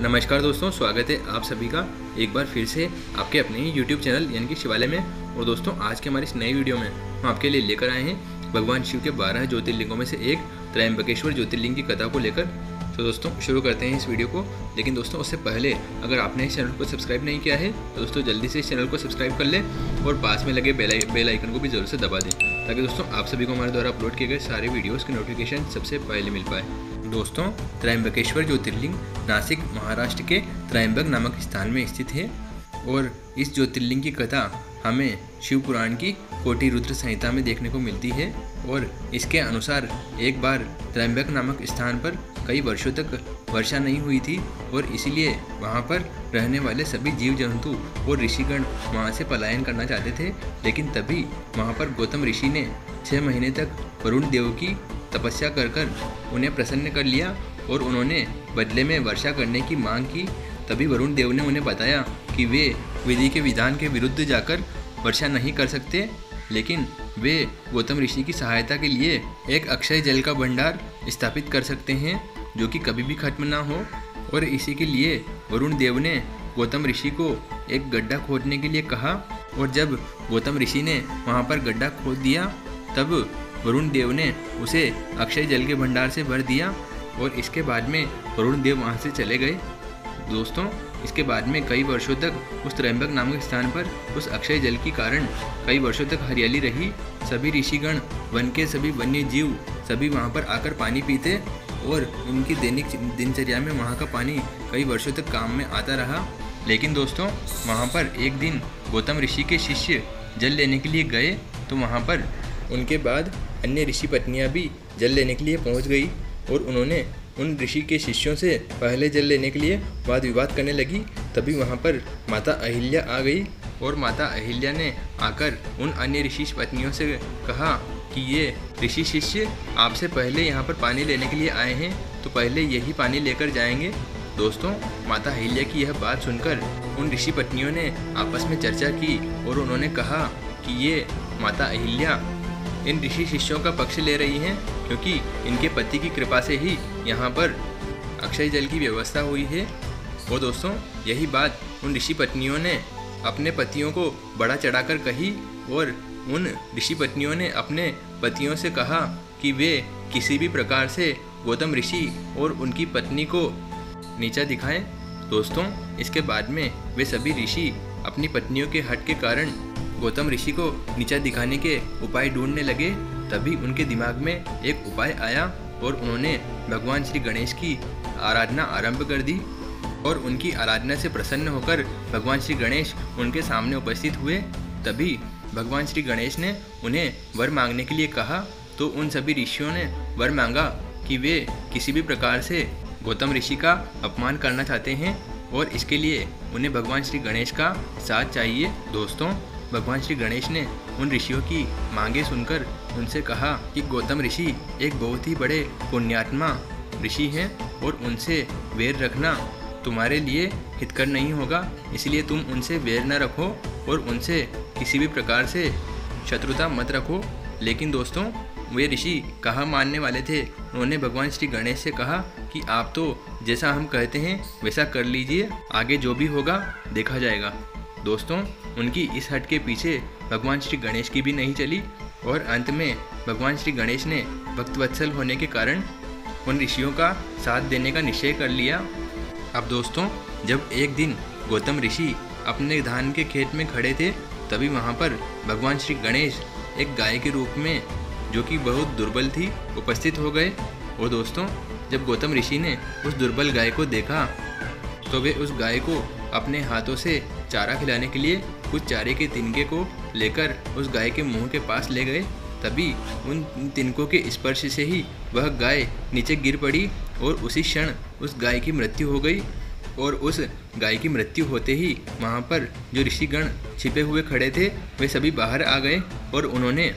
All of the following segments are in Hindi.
नमस्कार दोस्तों, स्वागत है आप सभी का एक बार फिर से आपके अपने ही YouTube चैनल यानी कि शिवालय में। और दोस्तों, आज के हमारी इस नई वीडियो में हम आपके लिए लेकर आए हैं भगवान शिव के 12 ज्योतिर्लिंगों में से एक त्रयंबकेश्वर ज्योतिर्लिंग की कथा को लेकर। तो दोस्तों शुरू करते हैं इस वीडियो को। लेकिन दोस्तों उससे पहले अगर आपने इस चैनल को सब्सक्राइब नहीं किया है तो दोस्तों जल्दी से इस चैनल को सब्सक्राइब कर लें और पास में लगे बेल आइकन को भी ज़रूर से दबा दें, ताकि दोस्तों आप सभी को हमारे द्वारा अपलोड किए गए सारे वीडियोज़ की नोटिफिकेशन सबसे पहले मिल पाए। दोस्तों, त्रयंबकेश्वर ज्योतिर्लिंग नासिक महाराष्ट्र के त्रयंबक नामक स्थान में स्थित है और इस ज्योतिर्लिंग की कथा हमें शिव पुराण की कोटि रुद्र संहिता में देखने को मिलती है। और इसके अनुसार एक बार त्रयंबक नामक स्थान पर कई वर्षों तक वर्षा नहीं हुई थी और इसीलिए वहाँ पर रहने वाले सभी जीव जंतु और ऋषिगण वहाँ से पलायन करना चाहते थे। लेकिन तभी वहाँ पर गौतम ऋषि ने 6 महीने तक वरुण देव की तपस्या कर उन्हें प्रसन्न कर लिया और उन्होंने बदले में वर्षा करने की मांग की। तभी वरुण देव ने उन्हें बताया कि वे विधि के विधान के विरुद्ध जाकर वर्षा नहीं कर सकते, लेकिन वे गौतम ऋषि की सहायता के लिए एक अक्षय जल का भंडार स्थापित कर सकते हैं जो कि कभी भी खत्म ना हो। और इसी के लिए वरुण देव ने गौतम ऋषि को एक गड्ढा खोदने के लिए कहा। और जब गौतम ऋषि ने वहाँ पर गड्ढा खोद दिया तब वरुण देव ने उसे अक्षय जल के भंडार से भर दिया और इसके बाद में वरुण देव वहाँ से चले गए। दोस्तों, इसके बाद में कई वर्षों तक उस त्रयंबक नामक स्थान पर उस अक्षय जल के कारण कई वर्षों तक हरियाली रही। सभी ऋषिगण, वन के सभी वन्य जीव सभी वहाँ पर आकर पानी पीते और उनकी दैनिक दिनचर्या में वहाँ का पानी कई वर्षों तक काम में आता रहा। लेकिन दोस्तों, वहाँ पर एक दिन गौतम ऋषि के शिष्य जल लेने के लिए गए तो वहाँ पर उनके बाद अन्य ऋषि पत्नियाँ भी जल लेने के लिए पहुँच गई और उन्होंने उन ऋषि के शिष्यों से पहले जल लेने के लिए वाद विवाद करने लगी। तभी वहाँ पर माता अहिल्या आ गई और माता अहिल्या ने आकर उन अन्य ऋषि पत्नियों से कहा कि ये ऋषि शिष्य आपसे पहले यहाँ पर पानी लेने के लिए आए हैं, तो पहले यही पानी लेकर जाएंगे। दोस्तों, माता अहिल्या की यह बात सुनकर उन ऋषि पत्नियों ने आपस में चर्चा की और उन्होंने कहा कि ये माता अहिल्या इन ऋषि शिष्यों का पक्ष ले रही हैं, क्योंकि इनके पति की कृपा से ही यहाँ पर अक्षय जल की व्यवस्था हुई है। और दोस्तों, यही बात उन ऋषि पत्नियों ने अपने पतियों को बढ़ा चढ़ाकर कही और उन ऋषि पत्नियों ने अपने पतियों से कहा कि वे किसी भी प्रकार से गौतम ऋषि और उनकी पत्नी को नीचा दिखाएं। दोस्तों, इसके बाद में वे सभी ऋषि अपनी पत्नियों के हट के कारण गौतम ऋषि को नीचा दिखाने के उपाय ढूंढने लगे। तभी उनके दिमाग में एक उपाय आया और उन्होंने भगवान श्री गणेश की आराधना आरंभ कर दी। और उनकी आराधना से प्रसन्न होकर भगवान श्री गणेश उनके सामने उपस्थित हुए। तभी भगवान श्री गणेश ने उन्हें वर मांगने के लिए कहा। तो उन सभी ऋषियों ने वर मांगा कि वे किसी भी प्रकार से गौतम ऋषि का अपमान करना चाहते हैं और इसके लिए उन्हें भगवान श्री गणेश का साथ चाहिए। दोस्तों, भगवान श्री गणेश ने उन ऋषियों की मांगे सुनकर उनसे कहा कि गौतम ऋषि एक बहुत ही बड़े पुण्यात्मा ऋषि हैं और उनसे वैर रखना तुम्हारे लिए हितकर नहीं होगा, इसलिए तुम उनसे वैर न रखो और उनसे किसी भी प्रकार से शत्रुता मत रखो। लेकिन दोस्तों, वे ऋषि कहाँ मानने वाले थे। उन्होंने भगवान श्री गणेश से कहा कि आप तो जैसा हम कहते हैं वैसा कर लीजिए, आगे जो भी होगा देखा जाएगा। दोस्तों, उनकी इस हट के पीछे भगवान श्री गणेश की भी नहीं चली और अंत में भगवान श्री गणेश ने भक्तवत्सल होने के कारण उन ऋषियों का साथ देने का निश्चय कर लिया। अब दोस्तों, जब एक दिन गौतम ऋषि अपने धान के खेत में खड़े थे तभी वहाँ पर भगवान श्री गणेश एक गाय के रूप में, जो कि बहुत दुर्बल थी, उपस्थित हो गए। और दोस्तों, जब गौतम ऋषि ने उस दुर्बल गाय को देखा तो वे उस गाय को अपने हाथों से चारा खिलाने के लिए कुछ चारे के तिनके को लेकर उस गाय के मुंह के पास ले गए। तभी उन तिनकों के स्पर्श से ही वह गाय नीचे गिर पड़ी और उसी क्षण उस गाय की मृत्यु हो गई। और उस गाय की मृत्यु होते ही वहाँ पर जो ऋषिगण छिपे हुए खड़े थे वे सभी बाहर आ गए और उन्होंने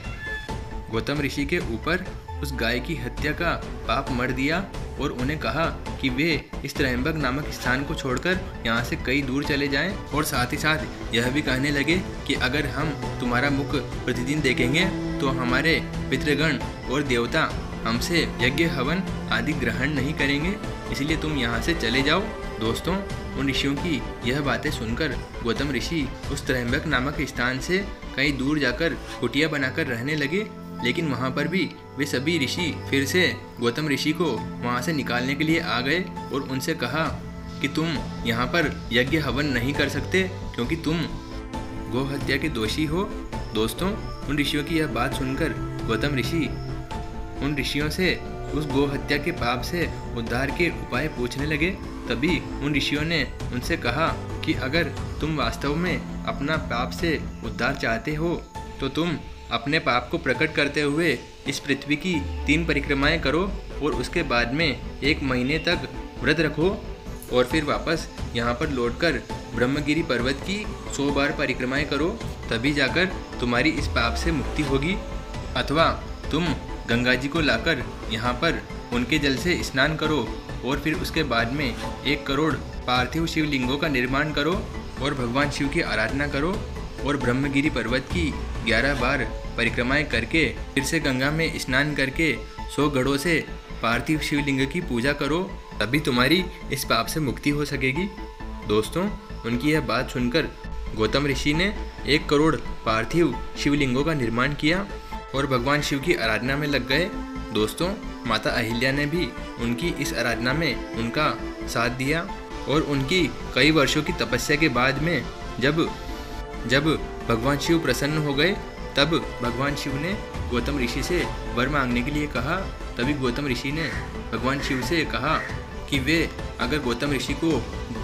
गौतम ऋषि के ऊपर उस गाय की हत्या का पाप मढ़ दिया और उन्हें कहा कि वे इस त्रयंबक नामक स्थान को छोड़कर यहाँ से कई दूर चले जाएं और साथ ही साथ यह भी कहने लगे कि अगर हम तुम्हारा मुख प्रतिदिन देखेंगे तो हमारे पितृगण और देवता हमसे यज्ञ हवन आदि ग्रहण नहीं करेंगे, इसलिए तुम यहाँ से चले जाओ। दोस्तों उन ऋषियों की यह बातें सुनकर गौतम ऋषि उस त्रयंबक नामक स्थान से कहीं दूर जाकर कुटिया बनाकर रहने लगे। लेकिन वहाँ पर भी वे सभी ऋषि फिर से गौतम ऋषि को वहाँ से निकालने के लिए आ गए और उनसे कहा कि तुम यहाँ पर यज्ञ हवन नहीं कर सकते क्योंकि तुम गौ हत्या के दोषी हो। दोस्तों उन ऋषियों की यह बात सुनकर गौतम ऋषि उन ऋषियों से उस गौ हत्या के पाप से उद्धार के उपाय पूछने लगे। तभी उन ऋषियों ने उनसे कहा कि अगर तुम वास्तव में अपना पाप से उद्धार चाहते हो तो तुम अपने पाप को प्रकट करते हुए इस पृथ्वी की 3 परिक्रमाएं करो और उसके बाद में 1 महीने तक व्रत रखो और फिर वापस यहाँ पर लौटकर ब्रह्मगिरी पर्वत की 100 बार परिक्रमाएं करो, तभी जाकर तुम्हारी इस पाप से मुक्ति होगी। अथवा तुम गंगा जी को लाकर यहाँ पर उनके जल से स्नान करो और फिर उसके बाद में 1 करोड़ पार्थिव शिवलिंगों का निर्माण करो और भगवान शिव की आराधना करो और ब्रह्मगिरी पर्वत की 11 बार परिक्रमाएं करके फिर से गंगा में स्नान करके 100 घड़ों से पार्थिव शिवलिंग की पूजा करो, तभी तुम्हारी इस पाप से मुक्ति हो सकेगी। दोस्तों उनकी यह बात सुनकर गौतम ऋषि ने 1 करोड़ पार्थिव शिवलिंगों का निर्माण किया और भगवान शिव की आराधना में लग गए। दोस्तों माता अहिल्या ने भी उनकी इस आराधना में उनका साथ दिया और उनकी कई वर्षों की तपस्या के बाद में जब भगवान शिव प्रसन्न हो गए तब भगवान शिव ने गौतम ऋषि से वर मांगने के लिए कहा। तभी गौतम ऋषि ने भगवान शिव से कहा कि वे अगर गौतम ऋषि को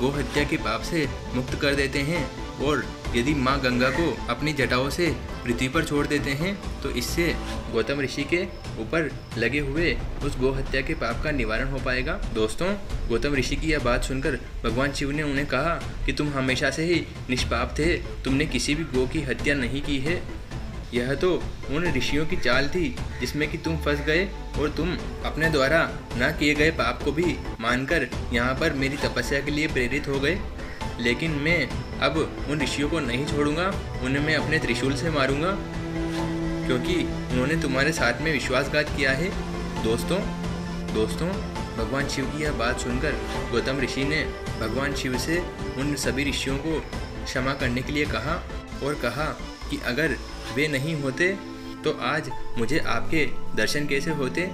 गौ हत्या के पाप से मुक्त कर देते हैं और यदि माँ गंगा को अपनी जटाओं से पृथ्वी पर छोड़ देते हैं तो इससे गौतम ऋषि के ऊपर लगे हुए उस गौ हत्या के पाप का निवारण हो पाएगा। दोस्तों गौतम ऋषि की यह बात सुनकर भगवान शिव ने उन्हें कहा कि तुम हमेशा से ही निष्पाप थे, तुमने किसी भी गौ की हत्या नहीं की है। यह तो उन ऋषियों की चाल थी जिसमें कि तुम फंस गए और तुम अपने द्वारा न किए गए पाप को भी मानकर यहाँ पर मेरी तपस्या के लिए प्रेरित हो गए। लेकिन मैं अब उन ऋषियों को नहीं छोड़ूंगा, उन्हें मैं अपने त्रिशूल से मारूंगा क्योंकि उन्होंने तुम्हारे साथ में विश्वासघात किया है। दोस्तों भगवान शिव की यह बात सुनकर गौतम ऋषि ने भगवान शिव से उन सभी ऋषियों को क्षमा करने के लिए कहा और कहा कि अगर वे नहीं होते तो आज मुझे आपके दर्शन कैसे होते।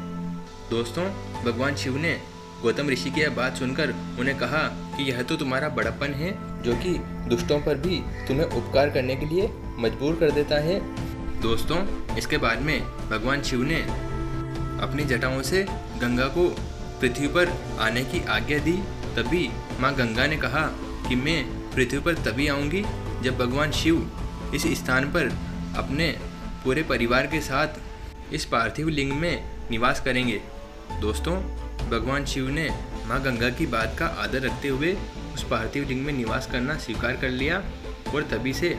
दोस्तों भगवान शिव ने गौतम ऋषि की यह बात सुनकर उन्हें कहा कि यह तो तुम्हारा बड़प्पन है जो कि दुष्टों पर भी तुम्हें उपकार करने के लिए मजबूर कर देता है। दोस्तों इसके बाद में भगवान शिव ने अपनी जटाओं से गंगा को पृथ्वी पर आने की आज्ञा दी। तभी माँ गंगा ने कहा कि मैं पृथ्वी पर तभी आऊँगी जब भगवान शिव इस स्थान पर अपने पूरे परिवार के साथ इस पार्थिव लिंग में निवास करेंगे। दोस्तों भगवान शिव ने माँ गंगा की बात का आदर रखते हुए उस पार्थिव लिंग में निवास करना स्वीकार कर लिया और तभी से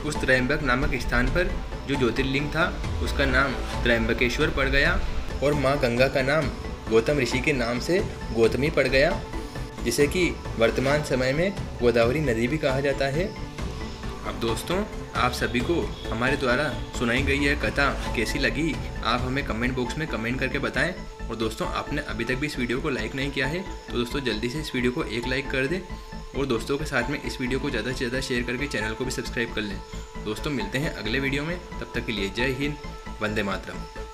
उस त्रयंबक नामक स्थान पर जो ज्योतिर्लिंग था उसका नाम त्रयंबकेश्वर पड़ गया और माँ गंगा का नाम गौतम ऋषि के नाम से गौतमी पड़ गया, जिसे कि वर्तमान समय में गोदावरी नदी भी कहा जाता है। अब दोस्तों आप सभी को हमारे द्वारा सुनाई गई यह कथा कैसी लगी आप हमें कमेंट बॉक्स में कमेंट करके बताएं। और दोस्तों आपने अभी तक भी इस वीडियो को लाइक नहीं किया है तो दोस्तों जल्दी से इस वीडियो को एक लाइक कर दें और दोस्तों के साथ में इस वीडियो को ज़्यादा से ज़्यादा शेयर करके चैनल को भी सब्सक्राइब कर लें। दोस्तों मिलते हैं अगले वीडियो में, तब तक के लिए जय हिंद, वंदे मातरम।